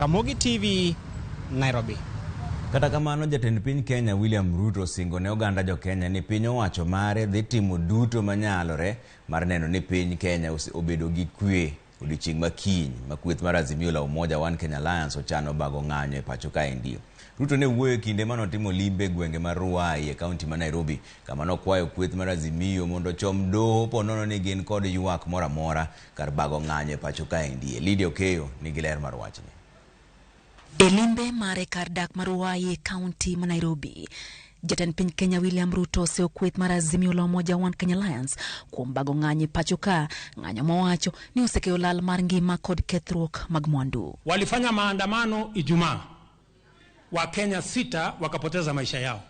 Ramogi TV, Nairobi. Kata kamano jatend piny Kenya William Ruto singo ne oganda jo Kenya ni piny owacho mare dhi timo duto manyalore mar neno ni piny Kenya obedo gi kwe odiochieng' makiny ma kweth mar Azimio la Umoja One Kenya Alliance ochano bago ng'anyo e pacho kae ndi. Ruto ne wuoyo kinde manotimo limbe gwenge mar Rowere e kaunti ma Nairobi kama nokwayo kweth mar Azimio mondo chom doho ponono ni gin kod ywak moro amora kar bago ng'anyo e pacho kae ndi. Lydia Okeyo nigi ler mar wachni. Elimbe mare kar dak mar Rowere County ma Nairobi, jatend piny Kenya William Ruto oseo kweth mar Azimio la Umoja One Kenya Alliance kuom bago ng'anyo pacho ka, ng'anyo mowacho ni osekelo lal mar ngima kod kethruok mag mwandu. Walifanya maandamano Ijumaa, wa Kenya 6 wakapoteza maisha yao.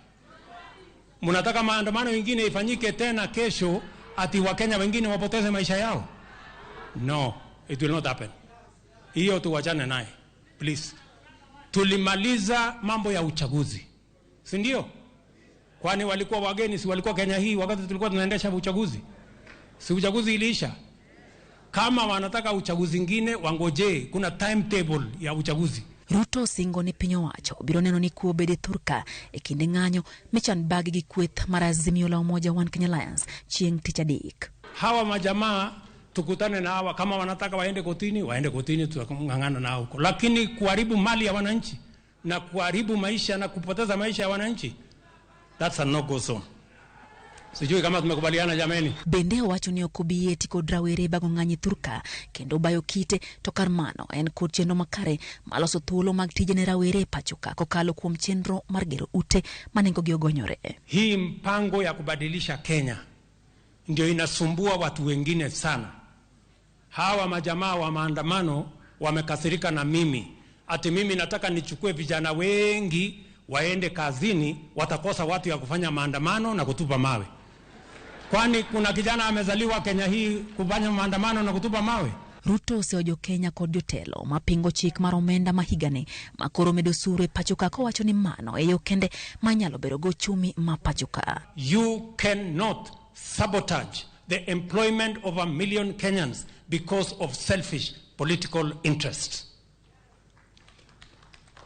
Munataka maandamano mengine ifanyike tena kesho ati wa Kenya wengine wapoteze maisha yao? No, it will not happen. Hiyo tuwachane naye, please. Tulimaliza mambo ya uchaguzi, si ndio? Kwani walikuwa wageni, si walikuwa Kenya hii wakati tulikuwa tunaendesha uchaguzi? Si uchaguzi iliisha? Kama wanataka uchaguzi ingine wangoje, kuna timetable ya uchaguzi. Ruto singo ni piny owacho biro neno ni kuo bede thurka e kinde ng'anyo mechan bagi gi kweth mar Azimio la Umoja One Kenya Alliance chieng' tich adek. Hawa majamaa tukutane na hawa, kama wanataka waende kotini tutang'ang'ana nao huko, lakini kuharibu mali ya wananchi na kuharibu maisha na kupoteza maisha ya wananchi, that's a no-go zone. Sijui kama tumekubaliana jameni. Bende owacho ni wabiyie kod rowere bago ng'anyo thurka kendo bayo kite to kar mano en kod chenro makare maloso thuolo mag tije ne rowere pacho ka kokalo kuom chenro mar gero ute manengogi ogonyore. Hii mpango ya kubadilisha Kenya ndio inasumbua watu wengine sana. Hawa majamaa wa maandamano wamekasirika na mimi. Ati mimi nataka nichukue vijana wengi waende kazini, watakosa watu ya kufanya maandamano na kutupa mawe. Kwani kuna kijana amezaliwa Kenya hii kufanya maandamano na kutupa mawe? Ruto oseojo Kenya kod jotelo mapingo chik mar omenda mahigani makoro medo suru e pacho ka kowacho ni mano e yo kende manyalo bero go chumi ma pacho ka. You cannot sabotage the employment of 1 million Kenyans because of selfish political interests.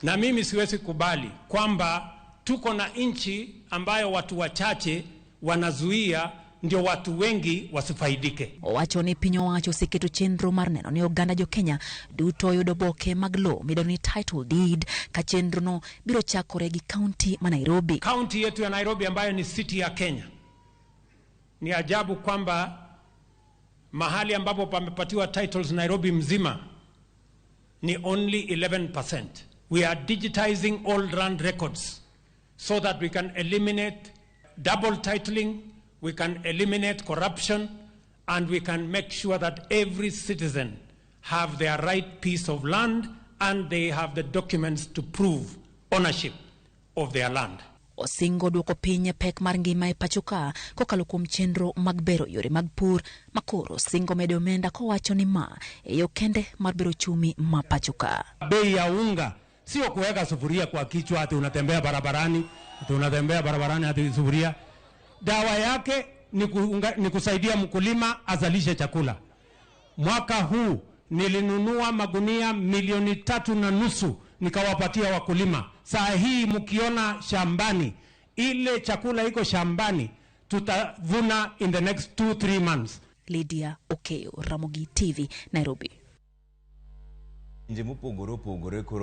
Na mimi siwezi kubali kwamba tuko na nchi ambayo watu wachache wanazuia ndio watu wengi wasifaidike. Owacho ni piny owacho oseketo chenro mar neno ni oganda jo Kenya duto yudo boke mag lowo midendo ni title deed ka chenro no biro chakore gi county ma Nairobi. County yetu ya Nairobi ambayo ni city ya Kenya. Ni ajabu kwamba mahali ambapo pamepatiwa titles Nairobi mzima ni only 11%. We are digitizing all land records so that we can eliminate double titling, we can eliminate corruption, and we can make sure that every citizen have their right piece of land and they have the documents to prove ownership of their land. Osingo duoko piny pek mar ngima e pacho ka kokalo kuom chenro mag bero yore mag pur makoro singo medo omenda kowacho ni ma e yo kende mar bero chumi ma pacho ka. Bei ya unga sio kuweka sufuria kwa kichwa ati unatembea barabarani ati sufuria. Dawa yake ni kusaidia mkulima azalishe chakula. Mwaka huu nilinunua magunia 3.5 nikawapatia wakulima. Saa hii mkiona shambani ile chakula iko shambani tutavuna in the next 2-3 months. Lydia Okeyo, Ramogi TV, Nairobi.